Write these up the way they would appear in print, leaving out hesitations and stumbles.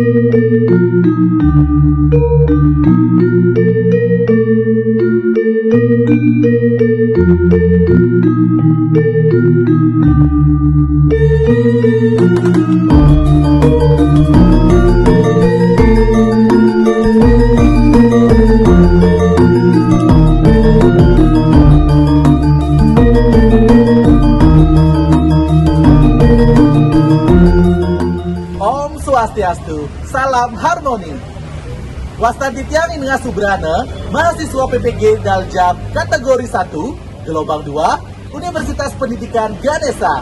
Om Swastiastu, salam harmoni. Wastaditya Ninga Subrana, mahasiswa PPG Daljab kategori 1, gelombang 2, Universitas Pendidikan Ganesha.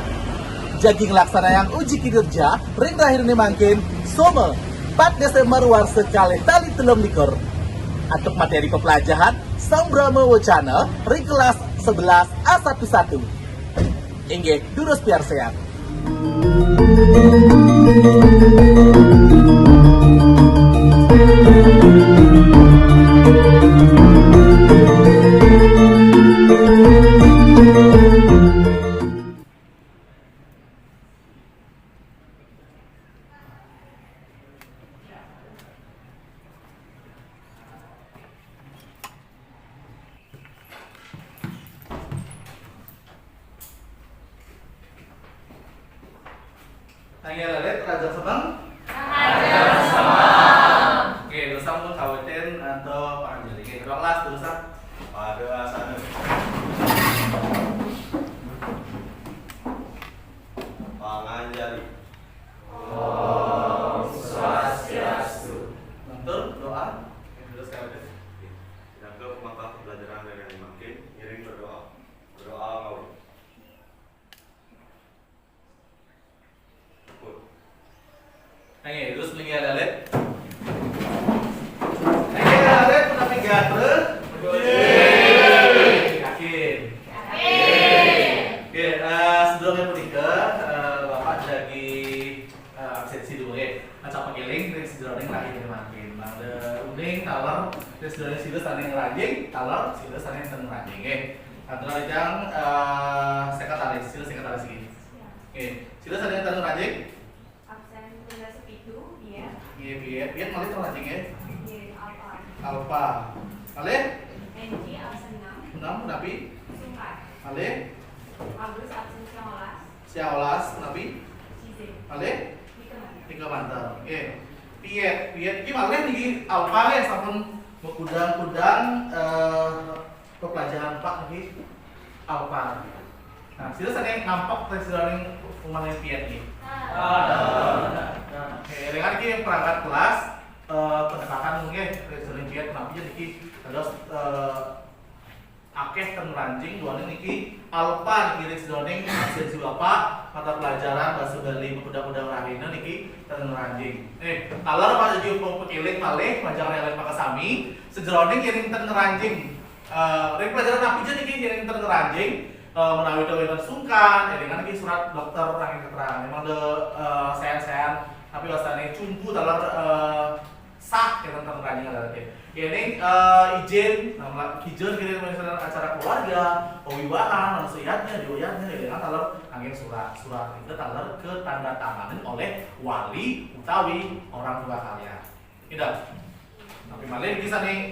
Jaging laksana yang uji kinerja, ring terakhir ini mangkin, Some, 4 Desember warse kalih tali telung likur. Untuk materi pepelajaran, Sang Brahma Wacana, ring kelas 11 A11. Inggih, durus biar sehat. Tanya lalet, Raja Semang? Raja Semang. Oke, dosa pun kawitin atau panjali. Oke, kedua kelas dosa pada sana. Panganjali. Om Swastiastu. Mantul doa. Oke, terus kawitin. Tidak ke pemangkah pembelajaran yang makin ngiring berdoa. Berdoa ngawur. Oke, terus lagi ada led. Oke, ada led pernah pinggah terus. Yakin. Oke, sebelumnya menikah, bapak lagi absensi dulu ya. Macam pengiling, dari sejauh ini lagi makin. Ada uning, talar, dari sejauh ini silus ada yang rajing, talar, silus ada yang rajing. Oke, antara yang sekretaris, silus sekretaris ini. Oke, silus ada yang rajing. Iya, biar malih tuh rajing ya. Alpha. Malih? NG absen 6. 6 nabi. Sungkai. Malih? Agus absen 19. Siaolas nabi. Cize. Malih? 3 mantar. Oke. Piet iki malih iki alpha ya sampun kudang-kudang pepelajaran Pak iki alpha. Nah, sila sana nampak presiden umahan piet iki. Oke, dengan ini perangkat kelas pendekatan mungkin presiden piet nabi jadi terus akeh ten ranjing dua niki alpa niki resdoning absensi bapak mata pelajaran bahasa Bali pemuda-pemuda rahina niki ten ranjing. Kalau pada jadi pekiling malih pelajaran yang pakai sami sejeroning yang ten ranjing. Rek pelajaran nabi jadi niki yang ten ranjing. Menawi dengan sungkan, dengan ini surat dokter yang keterangan. Memang de sean-sean, tapi wasane cumpu dalam sah yang tentang ranjing adalah ini izin, nama izin kita misalnya acara keluarga, pewibahan, manusiatnya, dioyatnya, dengan talar angin surat itu talar ke tanda tanganin oleh wali utawi orang tua kalian. Tidak. Tapi malah bisa nih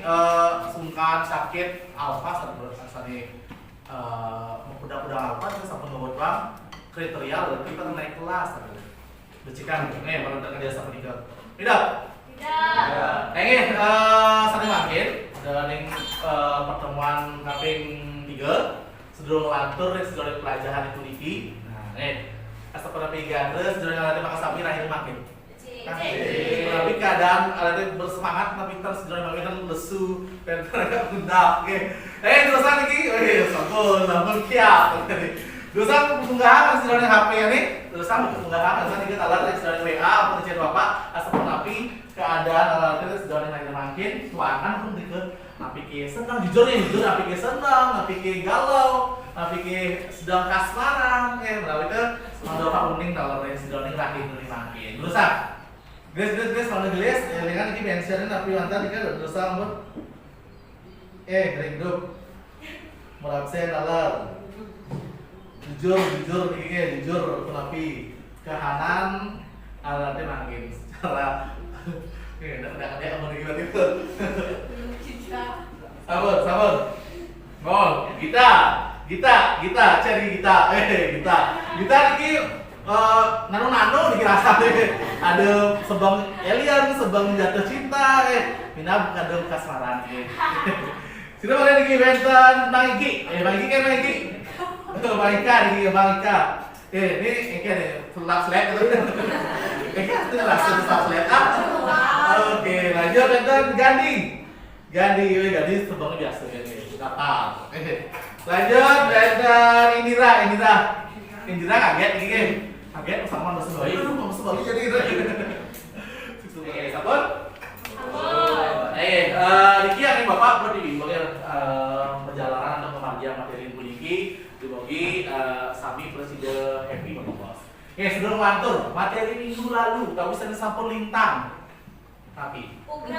sungkan sakit alfa saat nih mudah-mudahan apa itu sampai membuat bang kriteria lalu kita naik kelas becikan nih baru terkerja sama tiga tidak ini sering makin dan pertemuan kaping 3 sebelum lantur sebelum pelajaran itu niki nah nih asal pada pegang terus sebelum ada makan sapi akhir makin tapi keadaan ada bersemangat tapi terus sebelum makin lesu dan mereka gundak terus lagi sabun namun kiat terus pengunggahan sebelum HP ini terus pengunggahan terus kita alat sebelum WA atau chat bapak asal napi keadaan alat itu sebelum akhir makin tuangan pun ke napi senang jujur napi senang napi galau napi sedang kasmaran melalui ke mendoa uning kalau sebelum akhir makin terus Grace, kalau gelis, ya dengan ini mentionin tapi lantar ini dosa ampun. Kering grup, merabsen alar, jujur ini jujur, kenapi kehanan alatnya makin secara Udah ada apa tiba-tiba. Belum cinta. Sabar. Oh, Gita, cari Gita. Gita iki nano dikira ada sebang alien, sebang jatuh cinta, mina kadang kasmaran. Sino mana lagi benten Bang Iki? Bang Iki. Bang Ika. Ini selap gitu. Kayaknya itu selap. Oke, lanjut benten Gandhi sebang biasa kan. Kapal. Lanjut benten Indira kaget gini. Kaget sama bahasa Bali. Bahasa Bali jadi gitu. Oke, sabun. Niki yang Bapak berdiri bagian perjalanan atau pemandian materi puniki dibagi sami Presiden Happy Bos. Sudah ngelantur materi minggu lalu tahu bisa sampul lintang. Tapi udah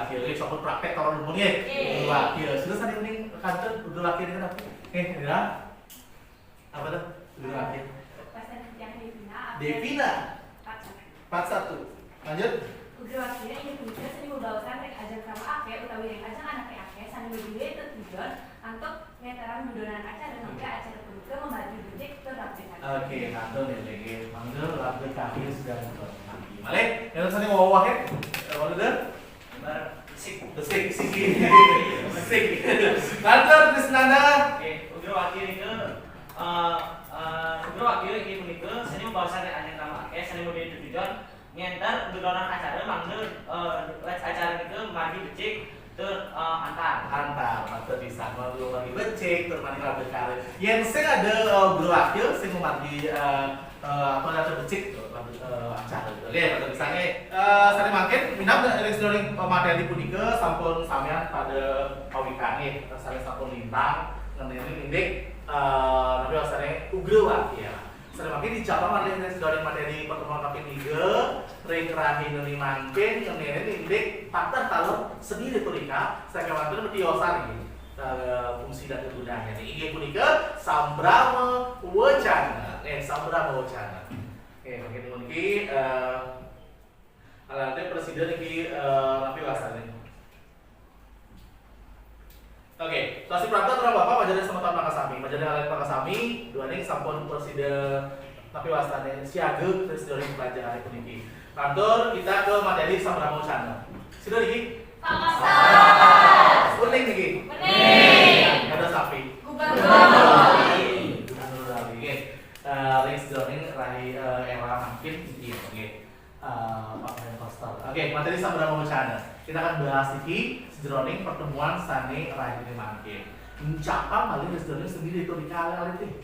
akhir sampul praktek tahun dulu nih. Sudah tadi mending kantor udah akhir kenapa? Ya. Apa tuh? Udah akhir. Pasan yang Devina. 41. Lanjut. Udah akhirnya ini punya seni membawakan rek ajang sama ake utawi rek ajang anak ake sani berdua tujuan untuk meteran budonan acara dan juga acara pembuka membantu budget terdapat. Oke, kantor ya lagi. Manggil lagu kami sudah nanti. Malik, yang tadi mau wahid, mau deh? Besik. Kantor di Senanda. Udah wakil ini punika seni membawakan rek ajang sama ake sani berdua tujuan ngentar budonan acara manggil acara itu mandi becik antar atau bisa kalau lagi becek terus mandi rapi kali yang saya ada berwakil saya mau mandi apa ada becek acara oke atau misalnya saya makin minat dari seluruh materi punika sampun samian pada pawika nih saya sampun lintang ngenai indik tapi asalnya wakil Sering makin dicapai oleh dari materi pertemuan KP3 Rekerahi noni mangkin yang indik fakta kalau sendiri turika saya khawatir mesti osari fungsi dan kegunaannya ini IG punika sambrama wacana mungkin alatnya presiden ini tapi wasannya. Oke, situasi perantau terang Bapak Majalaya Semeton Makasami. Majalaya Alat Makasami, dua ini sampun presiden tapi wasane siaga presiden pelajaran ekonomi. Kantor kita ke materi Sambrama Channel. Sudah lagi? Kuning lagi. Kuning. Ada sapi. Gubernur lagi. Ring sedorong rahi era makin tinggi. Oke. Oke, materi Sambrama Channel. Kita akan bahas ini sedroning pertemuan sane raih mangke. Mencapa paling sedroning sendiri itu dikali itu.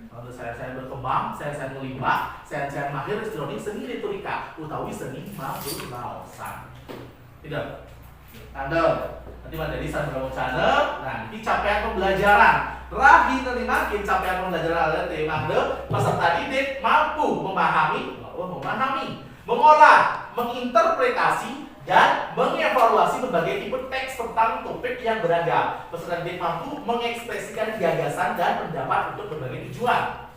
Kalau saya berkembang, saya melimpah, saya mahir sedroning sendiri itu dika. Utawi seni mabur lausan. Tidak. Anda nanti materi Sambrama Channel. Nanti capaian pembelajaran rahi mangke capaian pembelajaran alat mangke peserta didik mampu memahami, mengolah, menginterpretasi dan mengevaluasi berbagai tipe teks tentang topik yang beragam. Peserta didik mampu mengekspresikan gagasan dan pendapat untuk berbagai tujuan.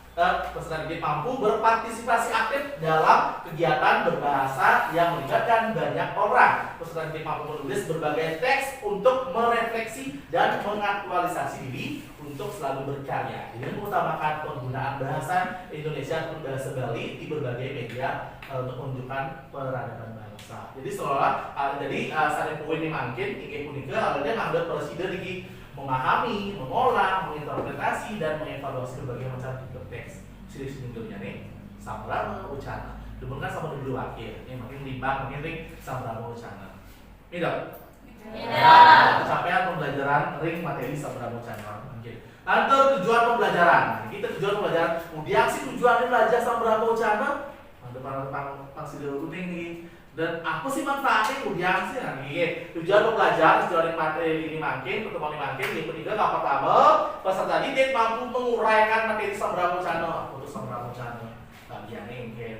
Peserta didik mampu berpartisipasi aktif dalam kegiatan berbahasa yang melibatkan banyak orang. Peserta didik mampu menulis berbagai teks untuk merefleksi dan mengaktualisasi diri untuk selalu berkarya dengan mengutamakan penggunaan bahasa Indonesia atau bahasa Bali di berbagai media untuk menunjukkan peradaban bangsa. Jadi seolah saya poin ini mungkin ingin punika awalnya mengambil presiden lagi memahami, mengolah, menginterpretasi dan mengevaluasi berbagai macam tipe teks. Sini minggunya nih Sambrama Wacana. Diberikan sama dulu wakil. Ini makin limbah, makin ring Sambrama Wacana. Tidak. Capaian pembelajaran ring materi Sambrama Wacana. Antar tujuan pembelajaran. Kita tujuan pembelajaran. Kemudian sih tujuannya belajar Sambrama Wacana. Pasti dulu nih. Dan apa sih manfaatnya kemudian sih tujuan pembelajaran tujuan materi ini makin pertemuan ini makin yang ketiga nggak pertama peserta didik mampu menguraikan materi Sambrama Wacana untuk Sambrama Wacana bagiannya mungkin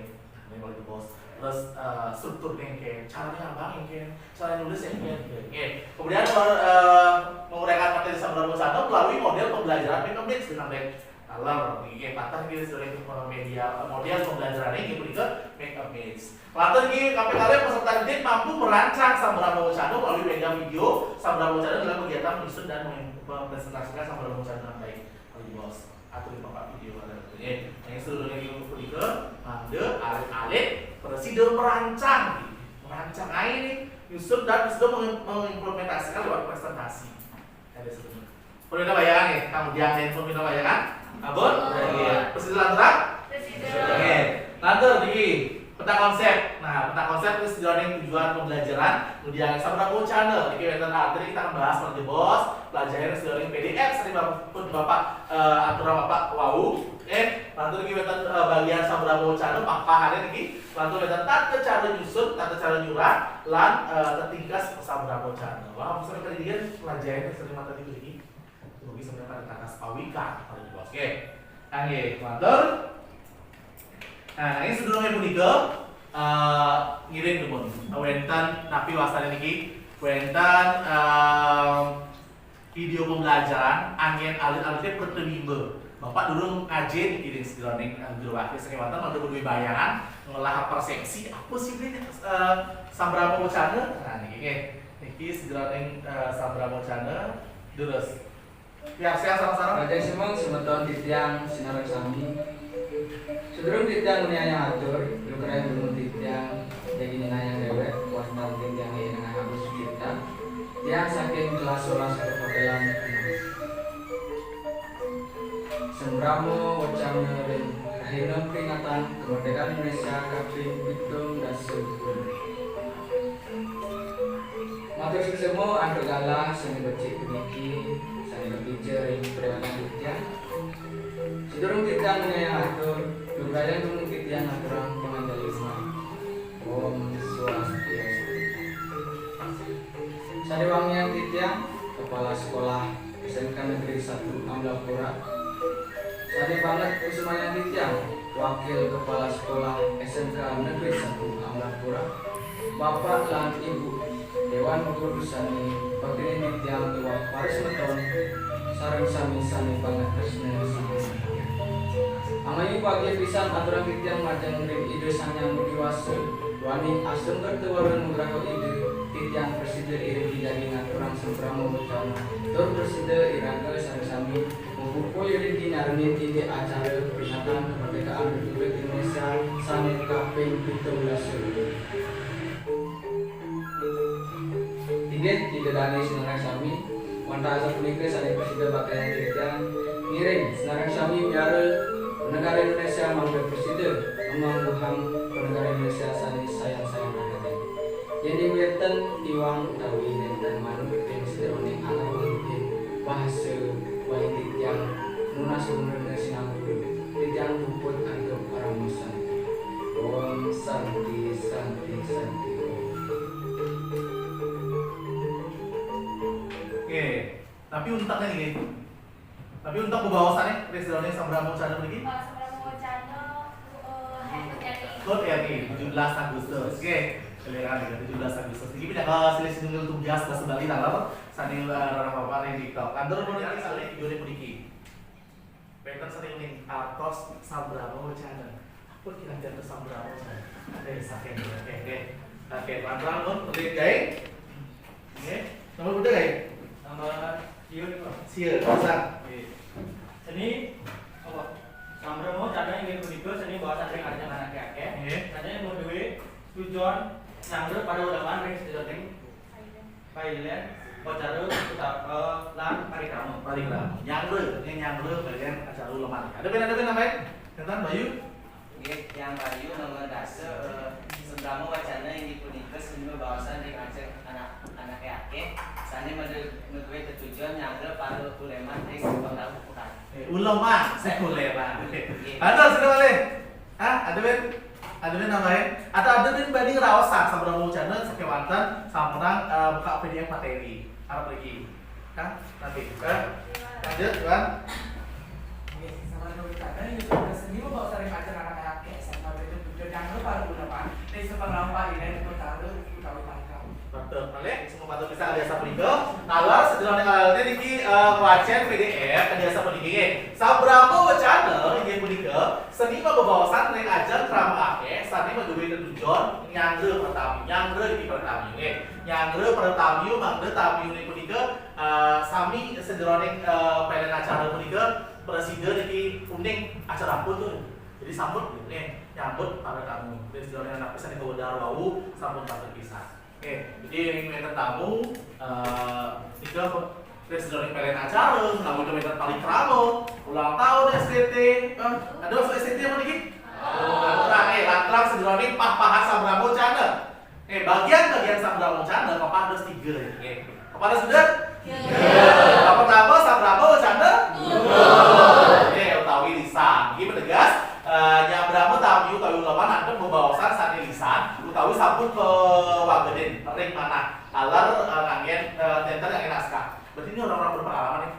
ini boleh bos terus strukturnya mungkin caranya apa mungkin cara nulisnya mungkin kemudian menguraikan materi Sambrama Wacana melalui model pembelajaran mix dengan baik kalau patah gitu dari media model pembelajaran ini ketiga make a match. Lantaran ini KPKL peserta didik mampu merancang sabaraha wacana melalui media video sabaraha wacana dalam kegiatan menyusun dan mempresentasikan sabaraha wacana dengan baik. Kalau bos atau di bapak video ada tentunya. Yang seluruhnya di ke mande alit-alit presiden merancang ini nyusun dan sudah mengimplementasikan lewat presentasi. Ada sebelumnya. Perlu kita bayangkan nih, kemudian handphone kita bayangkan. Abon? Presiden lantaran? Oke. Lantar di peta konsep. Nah, peta konsep itu sejauh tujuan pembelajaran. Kemudian sabaraha wacana. Di kegiatan tadi kita akan bahas seperti bos, pelajaran sejauh PDF. Sering bapak aturan bapak wau. Lantar di kegiatan bagian sabaraha wacana. Apa hari ini? Lantar kita tata cara nyusun, tata cara nyurat, lan tertingkas sabaraha wacana. Wah, misalnya tadi dia pelajaran sering mata di ini. Mungkin sebenarnya pada kata pawika. Oke. Angge, lantar. Nah, ini sebelumnya punika ngirim teman. Wenten tapi wasane niki wenten video pembelajaran angin alit-alitnya per minggu. Bapak dulu ngaji dikirim sedroning guru wakil saking wonten mantu duwe bayangan ngolah persepsi apa sih ini sabaraha wacana. Nah niki sedroning sabaraha wacana terus. Ya, saya sama-sama. Raja Simon semeton titiang sinareng sami. Sebelum titiang unianya atur, lu keren dulu titiang jadi nanya dewek, warna titiang yang habis kita. Tiang saking kelas 11 perhotelan. Sembramo wacana dan akhirnya peringatan kemerdekaan Indonesia kaping pitung dasar. Matur sesemo anu galah seni becik niki. Bicara perawatan titian. Sedurung titian yang atur, lumayan dulu titian aturan pengandaliman. Om Swastiastu. Sariwangian titian, kepala sekolah SMK Negeri 1 Amlapura. Sari banget Kusumaya titian, wakil kepala sekolah SMK Negeri 1 Amlapura. Bapak lan Ibu Dewan Kudusani Bakti Nitiang Tua Paris Meton sareng sami-sami banget tresna sami. Amayu bagi pisan aturan titiang majeng ring ide sanyang diwasu wani asem kertewaran mugrako ide titiang presiden iring dijadi ngaturan sembramo wacana tur presiden irangga sareng sami membuku iring dinarni ide acara peringatan kemerdekaan Republik Indonesia sane kaping 17. Tidak dani senarang sami wanta asa punika sane presiden bakal titiang ngiring senarang sami biara negara Indonesia mangga presiden memang negara Indonesia sane sayang-sayang rakyat. Jadi weten iwang utawi dan manuk ting sedroning alamun bahasa wali titiang nunas sebenarnya sinangku titiang puput antuk para musan. Om Santi Santi Santi. Oke, tapi untuknya ini. Tapi untuk pembawasannya presiden sabaraha wacana begini. Sabaraha wacana Kod RI 17 Agustus. Oke, kelihatan ya 17 Agustus. Ini pindah ke selisih nunggu tugas bahasa Bali dalam sani orang bapak ini TikTok. Kantor mau nyari sekali video puniki. Peter sering nih artos sabaraha wacana. Apa kira-kira sabaraha wacana? Saking. Oke, pelan-pelan pun penting guys. Oke, nomor udah guys. Nama Sion itu Sieur, pasang. seni apa? Sambramo cadang ingin punika seni bahasa ring arjang anak kakek. Cadang mau duwe tujuan sangre pada ulangan ring sedering pailen wacara lan parikrama. Nyangre bagian acara uleman. Ada ben namanya? Tentang Bayu. Yang Bayu nama dasar sembramo wacana yang dipunika seni bahasa ring arjang anak kakek. Sani menduwe tujuan nyangre para uleman ing pengetahuan bukan. Ulama sekuleran. Ada sudah boleh. Ada ben namanya. Atau ada ben banding raosan sabaraha wacana sakewanten samperan buka PDF materi. Arep lagi. Nanti. Lanjut, Wan. Sabaraha wacana nyusun seni bawa sering ajar anak-anak SMA itu tujuan yang para uleman di sepanjang ini perkara utawi pangkal. Betul, balik semua patut bisa alias sapunika. Kalau sedurunge ngalalnya niki wajan PDF alias sapunika. Sabaraha wacana inggih punika seni pembawasan ring ajeng krama akeh sane menduwe tujuan nyangre pertami, nyangre iki pertami. Nyangre pertami mangre tami ini punika sami sederoning pelen acara punika presiden iki uning acara pun tuh. Jadi sambut nyambut para tamu. Terus sederoning anak pisan ke wedar wau sambut patut pisan. Jadi ini meter tamu tiga presiden pelen acara, namun meter paling kramo, ulang tahun STT, ada STT apa lagi? Lantrang sederoning pah-pahan Sambramo Cana. Bagian Sambramo Cana, papa harus 3. Kepada sudah? Apa pertama Sambramo Cana? Utawi lisan. Ini menegas Nyambramo tamu utawi ulaman anda membawasan sani lisan utawi sampun ke Wageden ring mana alar ngangen tenter yang naskah. Berarti ini orang-orang berpengalaman nih.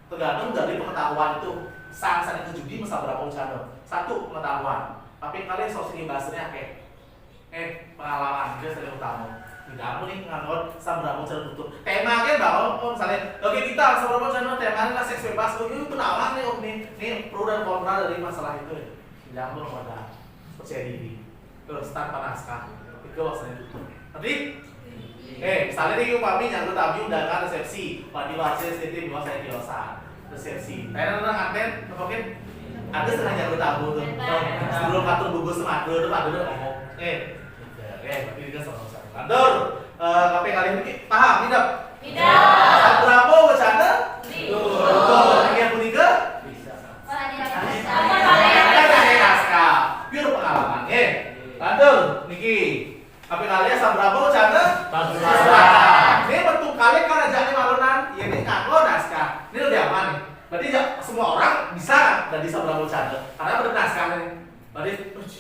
Tergantung dari pengetahuan itu sang kejudi masa berapa ucana. Satu pengetahuan. Tapi kalian sosok bahasanya kayak pengalaman dia sering utama. Tidak nih ngangon sambramo ucana tutup. Tema kan bahwa misalnya oke kita sambramo ucana temanya seks bebas. Itu pengalaman nih nih pro dan kontra dari masalah itu. Tidak pada percaya diri. Terus tanpa naskah. Itu maksudnya tutup. Nanti misalnya nih kami yang tamu undangan resepsi, mandi wasis titip bawa saya kiosan resepsi. Karena orang anten, mungkin ada setengah jago tamu tuh. Sebelum kantor bungkus semadu tuh ada ngomong. Berarti dia sama sama. Kantor, KP kali ini paham tidak? Tidak. Berapa bercanda? Betul. Yang punika? Bisa. Ada naskah. Biar pengalaman. Kantor, Niki. KP kalian berapa bercanda? Ini bentuk kalian kan aja nih malunan. Ya ini ngaku naskah. Ini lebih aman nih. Berarti semua orang bisa dan bisa bercanda. Karena ada naskah nih. Berarti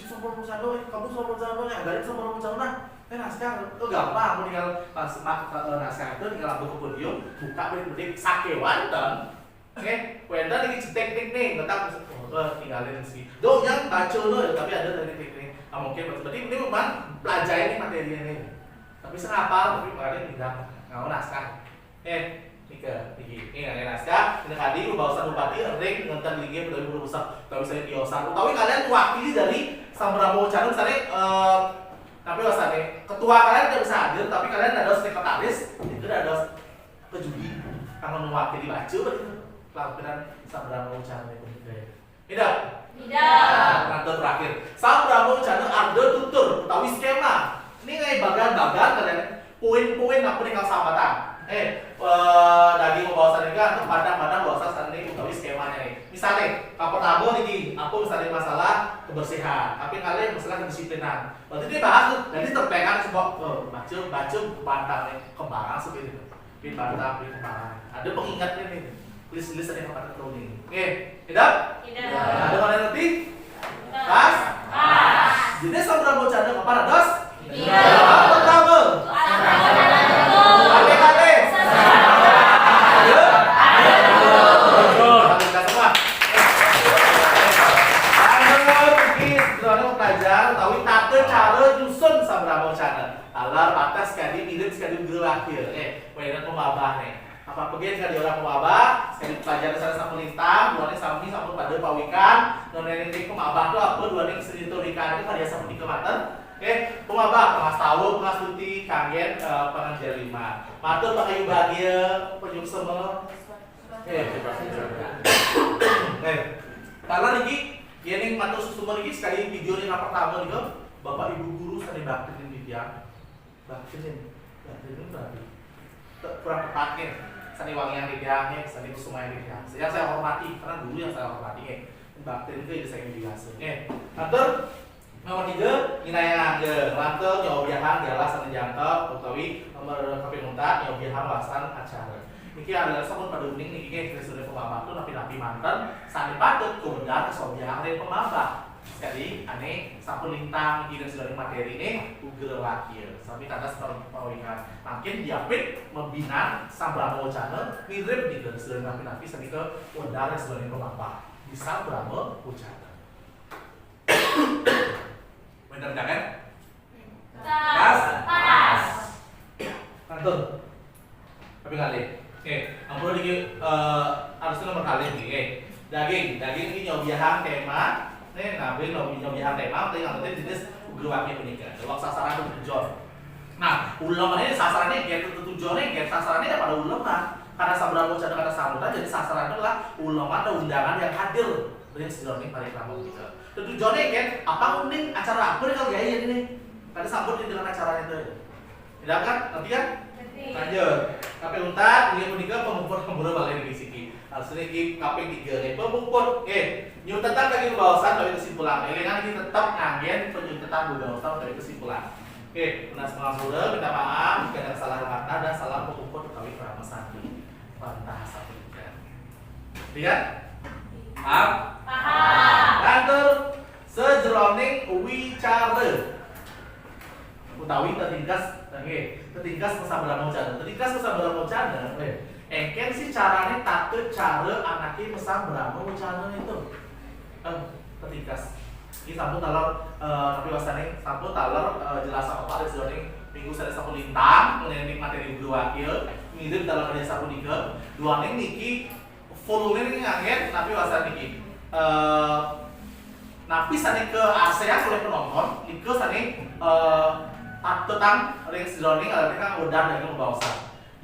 sama bercanda, kamu sama bercanda ya, dari sama bercanda. Naskah itu gampang. Kamu tinggal naskah itu tinggal lampu ke podium, buka bedik sakewan dan wenda lagi teknik nih, tetap tinggalin sih. Dong yang baca lo, tapi ada dari teknik. Mungkin berarti ini memang belajar ini materinya nih. Tapi senapa, tapi kalian tidak ngau naskah. Ini naskah. Ini tadi bawasan bupati ring nonton lagi dari guru besar. Tapi saya diosan. Utawi kalian mewakili dari Sambramo Cana misalnya. Tapi misalnya ketua kalian tidak bisa hadir, tapi kalian ada sekretaris, itu ada kejudi. Kalau mewakili baju berarti pelajaran Sambramo Cana itu. Tidak. Kantor terakhir. Sambramo Cana ada tutur utawi skema. Ini kayak bagan-bagan kalian poin-poin apa nih kalau sambatan. Daging membawa sanega atau padang-padang bawa sanega utawi skemanya nih. Misalnya, kapal tabu nih, aku misalnya masalah kebersihan, tapi kalian masalah kedisiplinan. Berarti dia bahas tuh, jadi terpegang sebuah baca bantang nih, kembaran seperti itu. Pin bantang, pin kembaran. Ada pengingatnya nih, list-list yang pada cloning. Tidak? Ada mana nanti? Pas? Jadi Sambramo Cana kepada dos? Pertama. Cara nyusun Sambramo Cana. Alar batas sekali mirip sekali berlakir. Mainan pemabah nih. Apa bagian sekali orang pemabah, sekali pelajaran sana sama lintang, dua nih sami sama pada pawikan, nonen ini pemabah tuh apa dua nih seritorikan itu karya sama tiga matan. Pemabah pengas tahu, pengas tuti, kangen, pengajar 5. Matur pakai bahagia, penyum semua. Karena niki, ya nih matur semua niki sekali video ini pertama nih Bapak Ibu guru sekali baktinin di dia, baktinin berarti kurang tepatnya. Sani wangian di dia, sani kusumaan di dia. Yang saya hormati, karena dulu yang saya hormati baktinin itu saya biasa. Matur. Nomor 3, inayang lantel nyobiahan dialah sani jangkep utawi nomor KP Muntat nyobiahan wasan acara. Niki adalah sabun pada uning niki sudah pemabah tuh napi-napi mantan sani patut kemudian kesobiahan dari pemabah. Sekali aneh sabun lintang niki dan sudah materi ini uger wakil. Sampai tanda setelah pawikan. Makin diapit membina Sambramo Cana mirip nih dari sudah napi-napi sani ke udara sudah pemabah di Sambramo Cana. Benar kan? Pas. Kantor. Tapi kali. Ampun lagi harusnya nomor kali nih. Daging ini nyobiahan tema. Nih ngambil nyobiahan tema. Tapi ngambil jenis ugrewaki uleman ini sasarannya gitu tujuannya gitu sasarannya pada uleman. Karena sabda bocah ada sambutan jadi sasarannya adalah uleman dan undangan yang hadir dari sedurunge parikrama punika. Tujuannya kan apa mending acara apa nih kalau gaya ini? Kada sambut dengan acara itu. Tidak kan? Nanti kan? Lanjut. Kaping untat inggih punika pemumput pemburu balik di siki. Asli iki kaping 3 nih pemumput. Nyutetan kaki kebawasan dari kesimpulan. Elingan ini tetap nganggen penyutetan kebawasan dari kesimpulan. Penas pengapura minta maaf jika ada kesalahan kata dan salah pemumput utawi krama sandi. Pantah satu kan. Lihat? Paham? Paham. Lantur sejroning wicara utawi tetingkas pesambelan mocana. Tetingkas pesambelan mocana, engken sih caranya tate cara anaknya pesambelan mocana itu. Tetingkas. Ini sampun talar tapi wasane sampun talar jelas apa ada sedurunge minggu sada sampun lintang mengenai materi guru wakil. Mirip dalam kerja sampun dike. Duane niki volume ini ngaget tapi wasane niki. Napi sane ke ASEAN oleh penonton, nike sane tentang ring sedurunge kan udah dari pembawasan.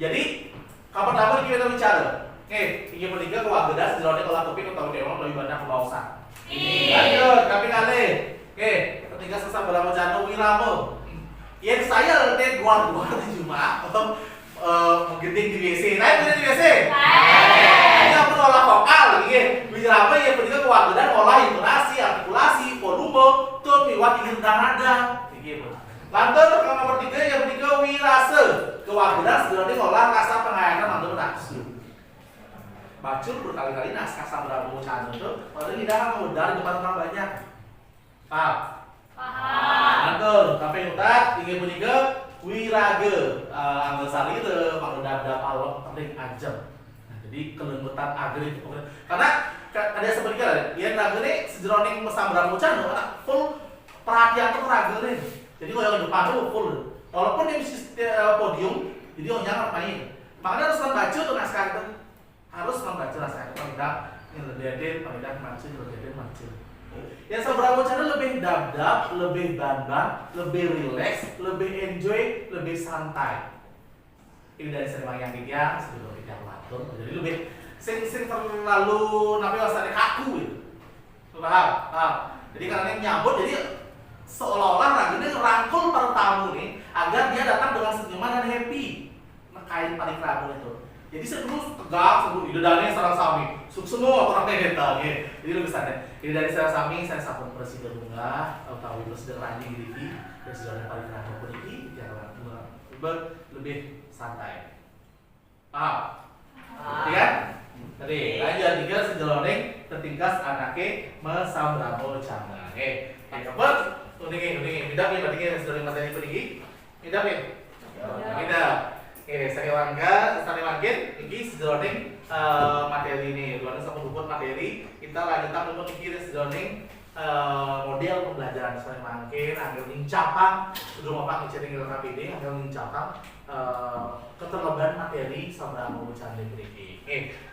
Jadi kapan-kapan kita bicara. Ini bertiga kewagedan sedurunge kalau topik atau dewan lebih banyak pembawasan. Lanjut, kaping kali. Ketika sesama berapa jano wiramo. Yang saya teh guar-guar di Jumat atau menggending di WC. Naik punya di WC. Ini apa olah vokal lagi. Bicara apa ya ketika kewagedan olah intonasi, artikulasi, volume, tone, miwat tinggi nada. Begitu. Lantur kalau nomor 3 yang ketiga wirase. Kewagedan sedurunge olah rasa penghayatan mantul nafsu. Bacur berkali-kali naskah sabda bocah itu padahal tidak modal di depan orang banyak. Paham? Paham. Lantur, kaping utat inggih punika wirage anggesari teu mangdadap alok tering ajem. Nah, jadi kelembutan ager itu karena ada seperti kan ya ragene sejroning sabda bocah itu full perhatian tuh ragene. Jadi kalau depan tuh full. Walaupun di podium, jadi orang main. Makanya harus membaca tuh naskah itu. Harus membaca naskah paling maju. Yang seberapa cara lebih dap-dap, lebih ban-ban, lebih relax, lebih enjoy, lebih santai. Ini dari sering yang tiga, sebelum tidak latur. Jadi lebih sing terlalu nabi wasane kaku gitu. Paham? Jadi karena ini nyambut, jadi seolah-olah ragene rangkul para tamu nih agar dia datang dengan senyuman dan happy. Kain parikrama itu. Jadi sebelum tegak, sebelum ide dari sarang sami, semua orang tegeta, jadi lebih santai. Ide dari sarang sami, saya sampun presiden bunga, atau presiden ranjing diri, presiden parikrama pergi, jangan lebih santai. Paham? Iya? Tadi, lanjut tiga sejroning tetingkas anake mesambramo cangga. Kapan? Uningi, tidak nih, berarti sejroning materi pergi, tidak nih, tidak. Saya langit, ini sejroning materi ini. Luar sama buku materi, kita lanjutkan untuk mikir sejroning model pembelajaran seperti mungkin, ambil nincapang, sebelum apa ngecering dalam KPD, ambil nincapang keterlibatan materi sama mengucapkan beriki.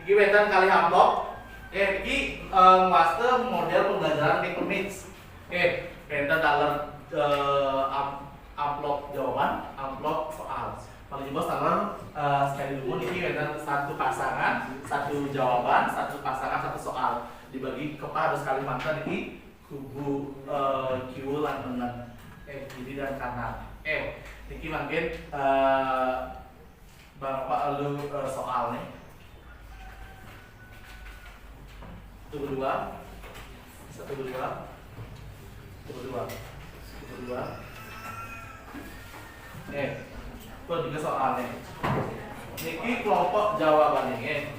Ini wetan kali amplop. Ini master model pembelajaran ekonomis. Wetan dalam amplop jawaban, amplop soal. Kalau di bos talar sekali dulu ini ada satu pasangan, satu jawaban, satu pasangan, satu soal dibagi ke harus Kalimantan ini kubu kieu lan dengan kiri dan kanan. Niki mungkin Bapak lu soal nih. Satu dua. Itu tiga soalnya. Niki kelompok jawabannya.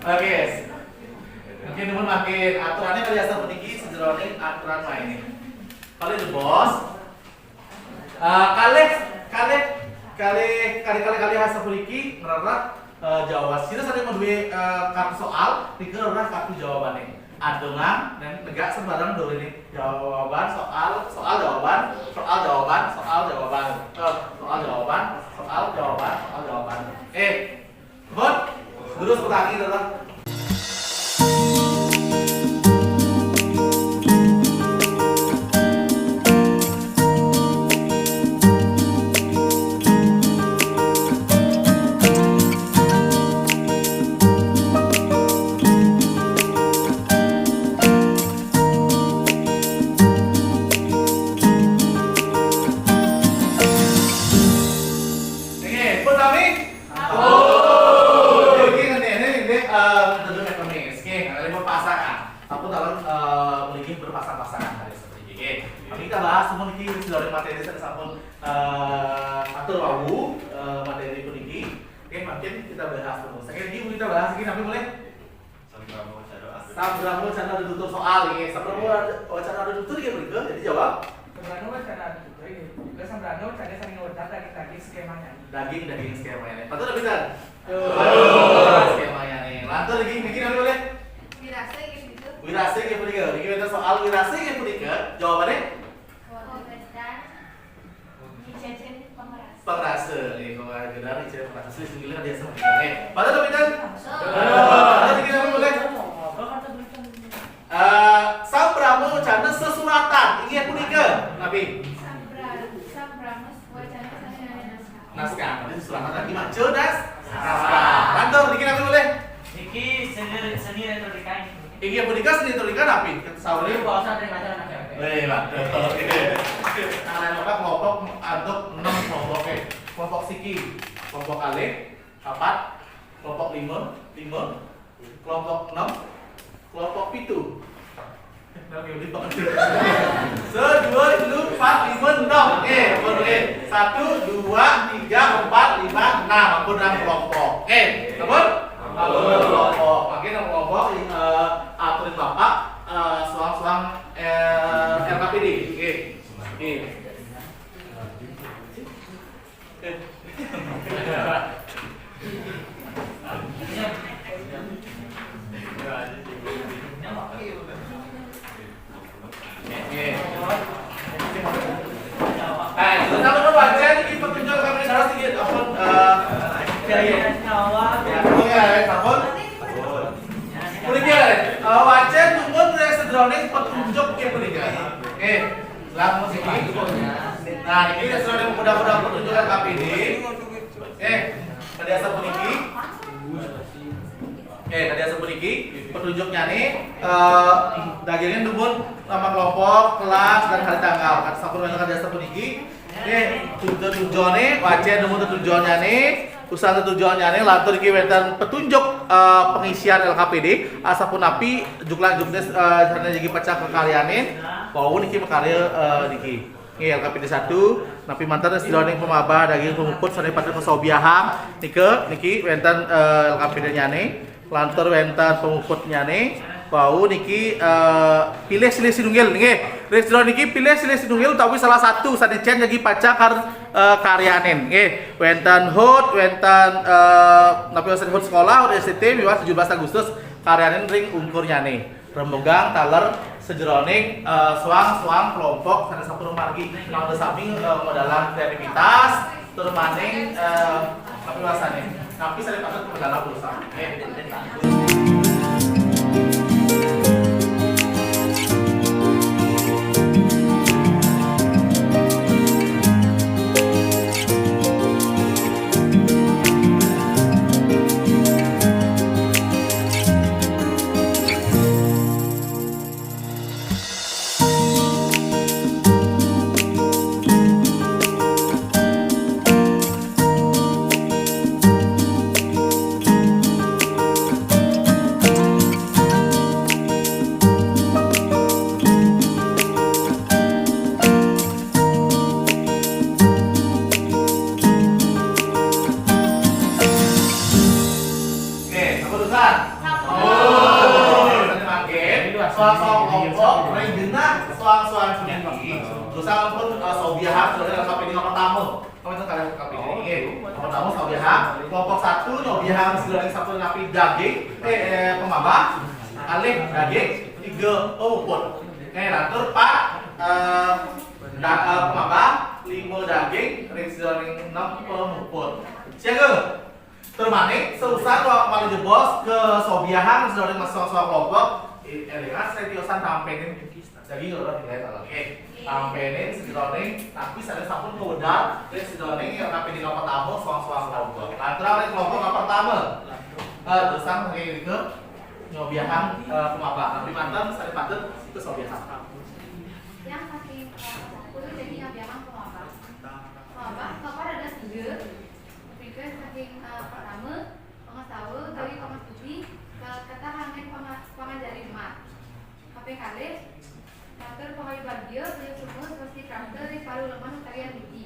Oke. Mungkin teman makin aturannya biasa pentinggi sejroning aturan main. Kalau itu bos, kali hasil poliki ngerasa jawaban. Sini saya mau dua kartu soal, tiga orang kartu jawabannya. Adongan dan tegak sembarang dulu ini jawaban soal jawaban. soal jawaban, soal jawaban, soal jawaban. Bot, terus ulangi dulu. Berpasang-pasangan hari seperti ini. Tapi kita bahas semua ini dari materi saya sampun atur wawu materi puniki. Oke, makin kita bahas dulu. Saya ini kita bahas ini nanti boleh. Sambil cara ada tutur soal ini, sambil cara ada tutur ya boleh jadi jawab. Sebenarnya wacana ada tutur ini. Juga sebenarnya wacana saling wajar daging skemanya. Daging skemanya. Patut bisa. Skemanya nih. Lantur lagi bikin nanti boleh. Wirase yang punika, ini kita soal wirase yang punika, jawabannya? Pengrase, kalau benar ini pengrase sulit sekali dia sama. Pada tuh kita, ada kita boleh. Sambramo cana sesuratan, ini yang punika, nabi. Naskah, ini suratan lagi macam naskah. Kantor, ini nabi boleh. Niki seni retorika. Iki yang menikah seni retorika nabi. Sauri bahasa dari ajar anak yakin. Kalian apa kelompok untuk 6 kelompok kelompok siki, kelompok alif 4, kelompok 5, kelompok 6, kelompok 7. Nabi udah banget. 1, 2, 3, 4, 5, 6. Baru 1, 2, 3, 4, 5, 6. Aku 6 kelompok. Apa? Kelompok. Makin kelompok aturin bapak selang-selang LKPD. Kita mau baca ini petunjuk kami harus sedikit apa wajan umum dari sedroning petunjuk ke pendidikan. Langsung sini. Nah, ini sedroning mudah-mudah petunjuk KPD. Tadi asal puniki. Tadi asal puniki petunjuknya nih dagingnya dumun nama kelompok, kelas dan hari tanggal. Kata sampun tadi asal puniki. Tujuannya wajan dumun tujuannya nih. Usaha tujuannya nih lantur iki wonten petunjuk pengisian LKPD asapun napi jumlah sana jadi pecah kekaryanin wau niki makarya niki LKPD 1 napi mantan sedaya pemabah daging pemuput sane pada kesobiaham niki wonten LKPD nyane lantur wonten pemuput nyane wau niki pilih silih sinunggil nggih sedaya niki pilih silih sinunggil utawi salah satu sadecen jadi pacak karyanin wonten hut wonten napi wonten hut sekolah hut STT wiwah 17 Agustus karyanin ring ungkurnya nih rembegang taler sejeroning suang kelompok sana sampun margi nang samping modalan kreativitas tur maning tapi rasane tapi saya patut modalan pulsa soal kelompok renggena soal sendiri terus pun sobiaham sudah LKPD nomor tamu kamu itu kalian LKPD nomor tamu sobiaham kelompok 1 sobiaham sudah satu napi daging pemabah alih daging 3 pemuput lantur 4 pemabah 5 daging ring sedoring 6 pemuput. Siaga. Termaning seusan wali jebos ke sobiahan sedoring masuk kelompok. Elingan saya tiosan tampenin jadi kalau dilihat oke. Tampenin sedoring tapi saya sampun keudar ring sedoring yang tapi di nomor tamu soal kelompok. Lantaran ring kelompok yang pertama. Terusan kayak gitu. Nyobiahan pemabak. Tapi mantan saya patut itu sobiahan. Yang saking kudu jadi nyobiahan pemabak. Pemabak ada 3. Pikir saking pertama pengasawa dari pengasuti kata hangen pengajari emak. Kape kali kantor pengajuan dia beliau semua seperti kantor di paru lemah kalian tinggi.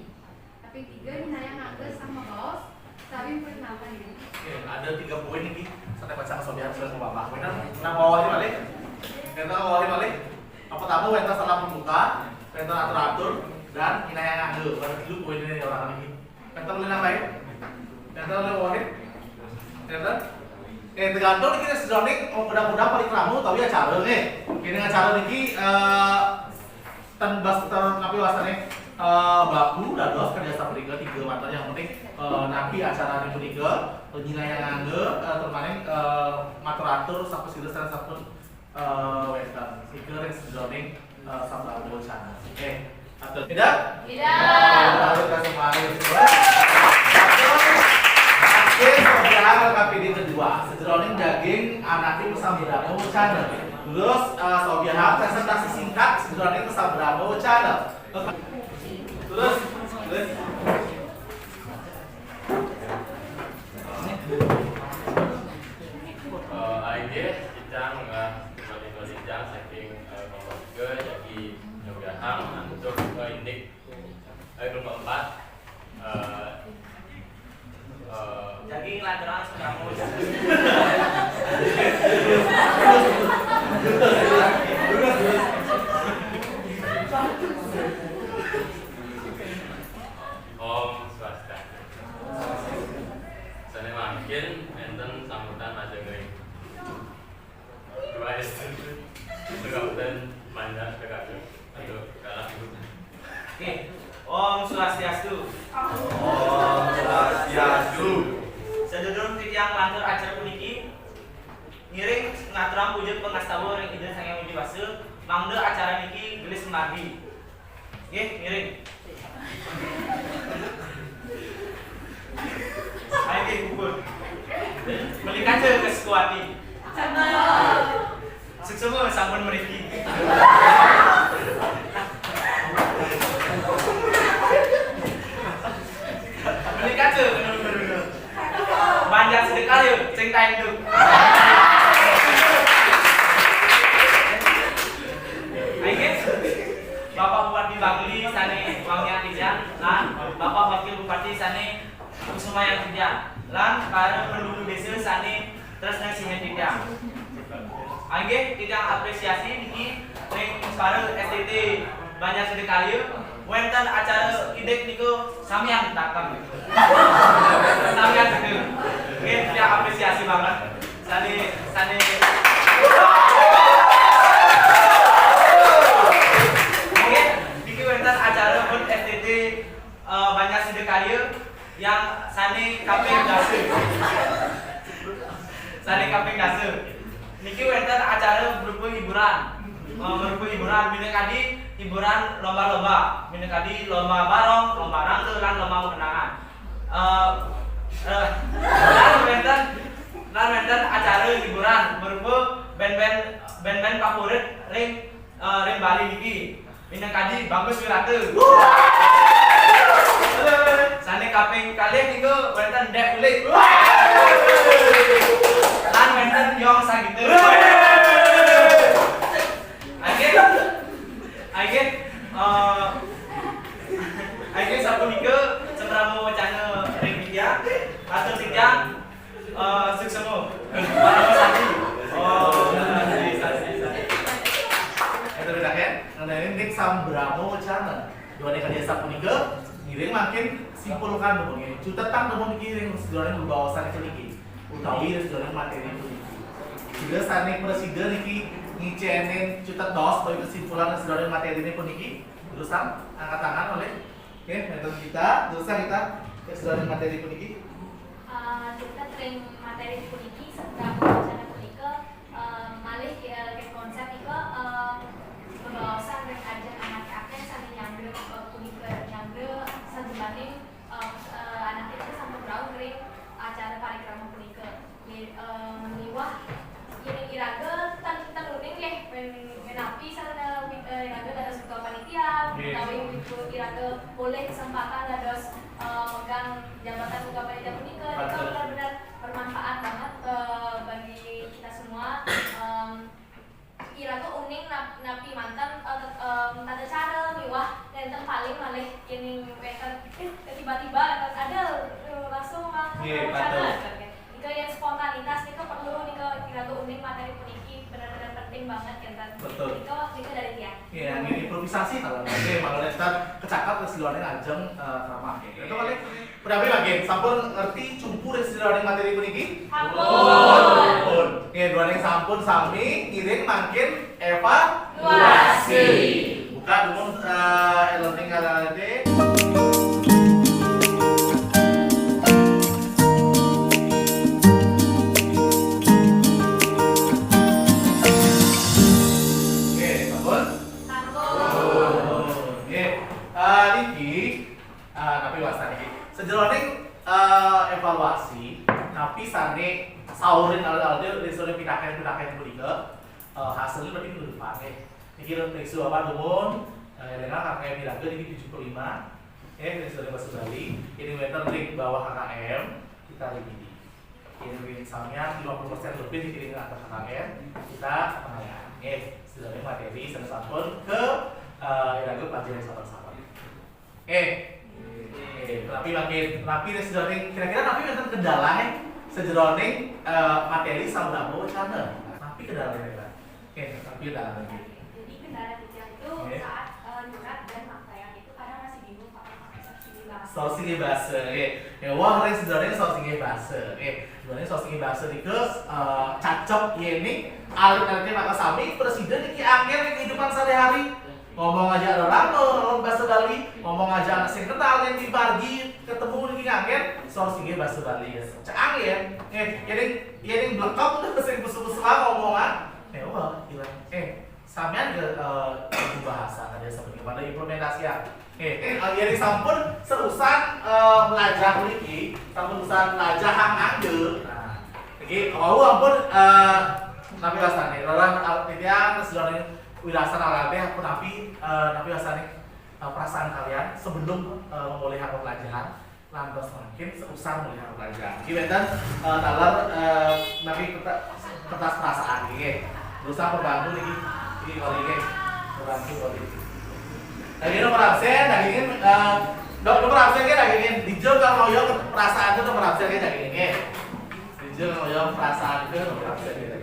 Tapi 3 ini yang ngangge sama bos. Tapi perkenalkan diri. Oke, ada 3 poin nih. Sampai baca kesobiahan sudah pemabak. Benar? Nah, bawahi balik. Kita bawahi balik. Apa tamu wenta salah pembuka, wenta atur-atur dan ini yang ngangge. Baru dulu poin ini orang ini. Wenta boleh nambahin? Wenta boleh bawahin? Wenta? Tergantung kita sedoning mudah-mudahan paling ramu tapi acara nih. Ini acara niki tanbas ternapi wasane baku dados kerjasama tiga mantan yang penting nabi acara ini tiga nilai yang ngangge termaning maturatur sampai silusan sampai western tiga yang sedoning sampai bocana. Oke, atau tidak? Tidak. Kita semuanya. Sobiahan KPD kedua, sejeroning daging anaknya Sabramo channel. Terus sobiahan presentasi singkat sejeroning Sabramo channel. Terus AIG kita kembali saking kelompok 3 jadi nyobiahan untuk indik kelompok 4 Jadi lateral kamu. Om Swastiastu. Sana makin enten sambutan majeng dua SD Kabupaten Mandar Tegakung untuk kalah ibu. Oke, Om Swastiastu. Om Swastiastu. Sedulur titiang lantur acara puniki ngiring ngaturan wujud pengastawa ring ide sange wujud wase mangde acara niki gelis mardi. Nggih, ngiring. Ayo nggih kubur. Beli kaca ke sekuati. Seksama sampun mriki. Beli kaca bener-bener. Banyak sedekah yuk, sing tanduk. Ayo Bapak Bupati Bangli sane Wangnya Tijan lan Bapak Wakil Bupati sane Kusuma yang Tijan lan para penduduk desa sane Tresna Sihen Tijan. Ayo Tijan apresiasi niki ning para STT banyak sedekah yuk. Wenten acara idek niku sampeyan takam. Sampeyan bener. Nggih, dia apresiasi banget. Sane Nggih, niki wenten acara pun STT banyak sedekah yang sane kaping dase. Sane kaping dase. Niki wenten acara berupa hiburan. Berupa hiburan minangkadi hiburan lomba-lomba, minangkadi lomba barong, lomba rangke lan lomba menangan. Lan wenten acara hiburan berupa band-band favorit ring Bali niki. Minangkadi Bagus Wirate. Sane kaping kalih niku wenten Dek Kulit. Lan wenten Yong Sagite. Akhirnya sapunika Sabramo wacana ring media atau tiga suksemo para sasi. Oh, sasi. itu beda ya. Nah ini dik Sabramo wacana. Dua dekade sapunika ngiring makin simpulkan begini. Cutetan nomor ngiring sebenarnya berbawasan keliki. Utawi sebenarnya materi itu. Juga sane presiden niki ngicenin cutet dos bagi kesimpulan sebenarnya materi ini pun niki. Terusan angkat tangan oleh Oke, metode kita, dosa kita sudah materi puniki. Kita tren materi puniki sedang wacana punika malih ke konsep ika bebawasan dan ajar anak akeh sambil nyambil punika nyambil sajebane anak kita sampai berau ring acara parikrama punika meniwah ini iraga tan uning nggih menapi sana iraga dados ketua panitia utawi ibu iraga boleh kesempatan dados megang jabatan ketua panitia punika itu benar-benar bermanfaat banget bagi kita semua. Iraga uning napi mantan tata cara miwah dan paling malih kini tiba-tiba ada langsung cara nika yang spontanitas nika perlu nika iraga uning materi puniki benar-benar penting banget kan. Betul. Nika dari dia. Iya, ini improvisasi kalau nanti malah kita kecakap keseluruhannya ajeng ramah. Itu kali berapa lagi? Sampun ngerti cumpur keseluruhan materi puniki? Sampun. Dua yang sampun sami ngiring makin evaluasi. Buka dulu learning kali. Sejroning evaluasi, tapi sane saurin alde disuruh pitaken punika hasilnya berarti minggu depan niki reksu apa dumun dengan KKM Biraga ini 75 disuruh Mas Bali ini meter link bawah KKM kita revisi ini misalnya 50% lebih dikirim ke atas KKM kita pengayaran sebenarnya materi sampun ke Biraga pelajaran sahabat-sahabat tapi sejroning kira-kira tapi enten kendala sejroning materi sama wacana. Tapi kendala kira-kira. Tapi kendala lagi. Jadi kendala kita itu saat nurat dan maktayan itu kadang masih bingung pakai sosinge bahasa. Wah, rek sejroning sosinge bahasa. Sejroning sosinge bahasa niku cacok ini alit-alitnya maka sami presiden iki angel kehidupan sehari-hari. Ngomong aja orang ngomong bahasa Bali, ngomong aja anak sing kenal yang di Bargi ketemu di Kangen, sourcingnya bahasa Bali ya. Cang ya, yang belakang udah sing busu-busu ngomongan, wah gila. Sampean ke bahasa ada seperti pada implementasi ya. Yang sampun serusan belajar lagi, sampun urusan belajar hang-hangge. Nah, jadi ampun nabi bahasane, orang artinya keseluruhan wirasan alabe aku napi rasanya perasaan kalian sebelum memulai hak pelajaran lantas makin seusah mulai hak pelajaran. Kita talar napi kertas perasaan ini, berusaha membantu lagi ini membantu lagi. Lagi nomor absen, lagi ini nomor absen kita lagi ini dijel kalau yo perasaan itu nomor absen kita lagi ini. Dijel kalau yo perasaan itu nomor absen kita.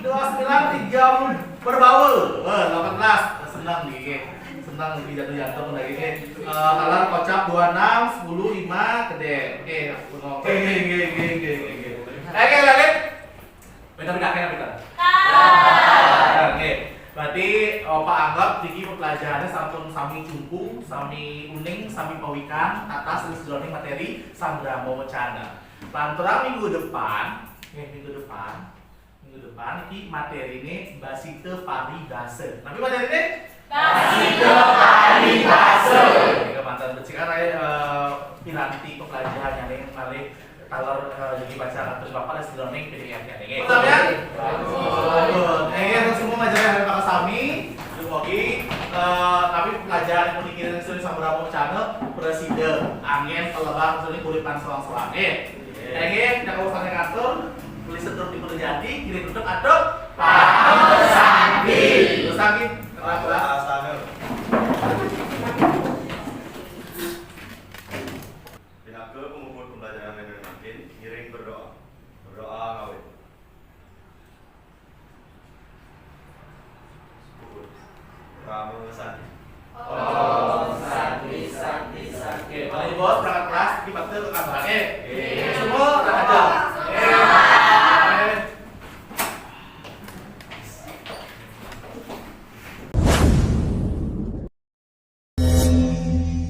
2930 berbaul, 18 senang nih, senang lebih jatuh lagi nih. Kalar kocap 26 10 5 gede, lagi, beda kita. Berarti Pak anggap tinggi pelajarannya sampun sami cumpung, sami uning, sami pawikan atas sejroning materi Sandra Mowacana. Lantaran minggu depan ini materi ini basite paribase. Tapi materi ini basite paribase. Jika mantan bercakap piranti pelajaran yang paling kalau jadi baca atau bapak dan learning PDF-nya ini. Kemudian, semua pelajaran yang pakai sami, tapi pelajaran yang dikirim dari Sandra Mowacana presiden, angin, pelebang, kulipan selang-selang. Kita usahanya kantor. Tulis sedot di Pulau Jati, kiri duduk aduk Pak Sandi. Terus lagi, Pak Sandi. Pihak ke pengumpul pembelajaran yang makin ngiring berdoa ngawit. Kamu Sandi. Sandi. Oke, Pak Bos berangkat